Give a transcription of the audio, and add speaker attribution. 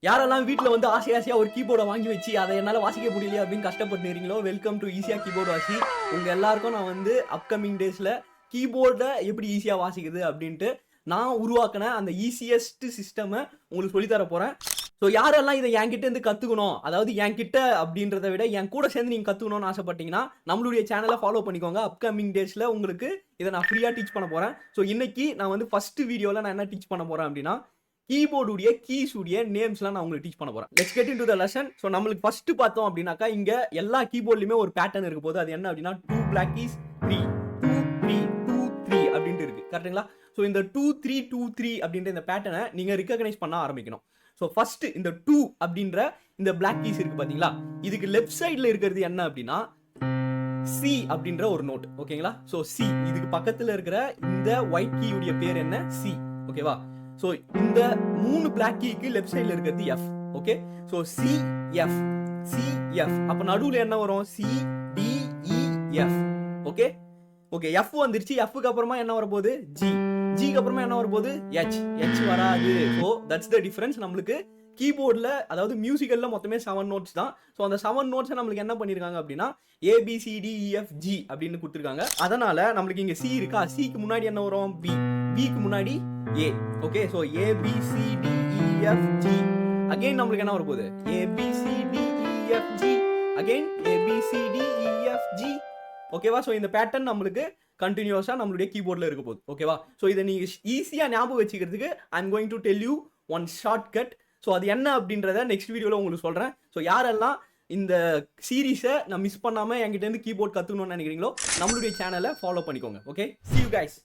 Speaker 1: யாரெல்லாம் வீட்டில் வந்து ஆசையாக ஒரு கீபோர்டை வாங்கி வச்சு அதை என்னால் வாசிக்க முடியலையே அப்படின்னு கஷ்டப்பட்டுறீங்களோ, வெல்கம் டு ஈஸியாக கீபோர்டு வாசி. உங்கள் எல்லாருக்கும் நான் வந்து அப்கமிங் டேஸில் கீபோர்டை எப்படி ஈஸியாக வாசிக்குது அப்படின்ட்டு நான் உருவாக்கின அந்த ஈஸியஸ்ட் சிஸ்டமை உங்களுக்கு சொல்லித்தர போகிறேன். ஸோ யாரெல்லாம் இதை என்கிட்ட இருந்து கற்றுக்கணும், அதாவது என்கிட்ட அப்படின்றத விட என் கூட சேர்ந்து நீங்கள் கற்றுக்கணும்னு ஆசைப்பட்டீங்கன்னா நம்மளுடைய சேனலை ஃபாலோ பண்ணிக்கோங்க. அப்கமிங் டேஸில் உங்களுக்கு இதை நான் ஃப்ரீயாக டீச் பண்ண போகிறேன். ஸோ இன்னைக்கு நான் வந்து ஃபஸ்ட்டு வீடியோவில் நான் என்ன டீச் பண்ண போகிறேன் அப்படின்னா, கீபோர்டுடைய கீஸுடைய நேம்ஸ்லாம் நான் உங்களுக்கு டீச் பண்ண போகிறேன். Let's get into the lesson. So நம்மளுக்கு ஃபஸ்ட்டு பார்த்தோம் அப்படின்னாக்கா, இங்கே எல்லா கீபோர்ட்லையுமே ஒரு பேட்டர்ன் இருக்க போது. அது என்ன அப்படின்னா 2 black keys 3 2 3 2 3 அப்படின்ட்டு இருக்கு, கரெக்டுங்களா? ஸோ இந்த 2 3 2 3 அப்படின்ற இந்த பேட்டர்னை நீங்கள் ரிகக்னைஸ் பண்ண ஆரம்பிக்கணும். ஸோ ஃபர்ஸ்ட் இந்த 2 அப்படின்ற இந்த பிளாக் கீஸ் இருக்கு பார்த்தீங்களா, இதுக்கு லெஃப்ட் சைடில் இருக்கிறது என்ன அப்படின்னா சி அப்படின்ற ஒரு நோட், ஓகேங்களா? ஸோ சி, இதுக்கு பக்கத்தில் இருக்கிற இந்த ஒயிட் கீயுடைய பேர் என்ன? சி, ஓகேவா? ஸோ இந்த 3 பிளாக் கீக்கு லெஃப்ட் சைடில் இருக்கிறது F, okay? So C F C F. அப்போ நடுவில் என்ன வரும்? C D E F, okay okay. F வந்துருச்சு. எஃப்க்கு அப்புறமா என்ன வரப்போகுது? ஜி. ஜிக்கு அப்புறமா என்ன வரப்போகுது? எச். எச் வராது. So that's the difference. நம்மளுக்கு கீபோர்டில், அதாவது மியூசிக்கலில் மொத்தமே 7 நோட்ஸ் தான். ஸோ அந்த 7 நோட்ஸை நம்மளுக்கு என்ன பண்ணியிருக்காங்க அப்படின்னா ABCDEFG அப்படின்னு கொடுத்துருக்காங்க. அதனால நம்மளுக்கு இங்கே சி இருக்கா, சிக்கு முன்னாடி என்ன வரும்? பி. பிக்கு முன்னாடி ஏ, ஓகே? So ABCDEFG. அகைன் நம்மளுக்கு என்ன வரப்போகுது? ABCDEFG. அகைன் ABCDEFG, ஓகேவா? ஸோ இந்த பேட்டர்ன் நம்மளுக்கு கண்டினியூஸாக நம்மளுடைய கீபோர்டில் இருக்க போகுது, ஓகேவா? ஸோ இதை நீங்கள் ஈஸியாக ஞாபகம் வச்சுக்கிறதுக்கு I am going to tell you one short cut. So அது என்ன அப்படின்றத நெக்ஸ்ட் வீடியோவில் உங்களுக்கு சொல்கிறேன். ஸோ யாரெல்லாம் இந்த சீரீஸை நான் மிஸ் பண்ணாமல் என்கிட்ட இருந்து கீபோர்ட் கற்றுக்கணும்னு நினைக்கிறீங்களோ நம்மளுடைய சேனலை ஃபாலோ பண்ணிக்கோங்க, ஓகே? See you guys.